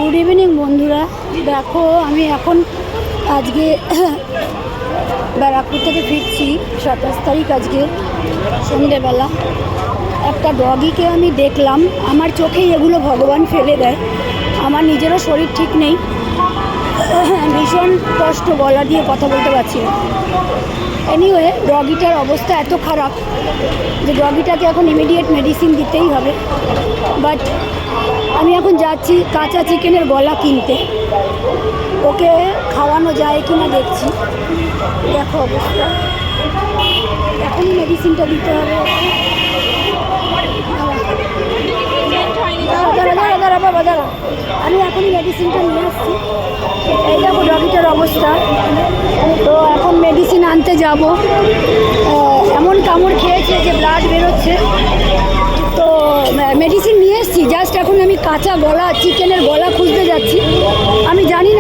Good evening বন্ধুরা, দেখো আমি এখন আজকে ব্যারাকপুর থেকে ফিরছি। 27 তারিখ আজকে সন্ধেবেলা একটা ডগিকে আমি দেখলাম। আমার চোখেই এগুলো ভগবান ফেলে দেয়। আমার নিজেরও শরীর ঠিক নেই, ভীষণ কষ্ট, গলা দিয়ে কথা বলতে পারছি না। এনিওয়ে, ডগিটার অবস্থা এত খারাপ যে ডগিটাকে এখন ইমিডিয়েট মেডিসিন দিতেই হবে। বাট আমি এখন যাচ্ছি কাঁচা চিকেনের গলা কিনতে, ওকে খাওয়ানো যায় কি না দেখছি। দেখো অবস্থা, এখনই মেডিসিনটা দিতে হবে। দাঁড়া বাবা দাঁড়া, আমি এখনই মেডিসিনটা নিয়ে আসছি। এই দেখো ডগিটার অবস্থা। তো এখন মেডিসিন আনতে যাব। এমন কামড় খেয়েছে যে ব্লাড বেরোচ্ছে। তো মেডিসিন নিয়ে এসেছি, জাস্ট এখন আমি কাঁচা গলা চিকেনের গলা খুঁজতে যাচ্ছি। আমি জানি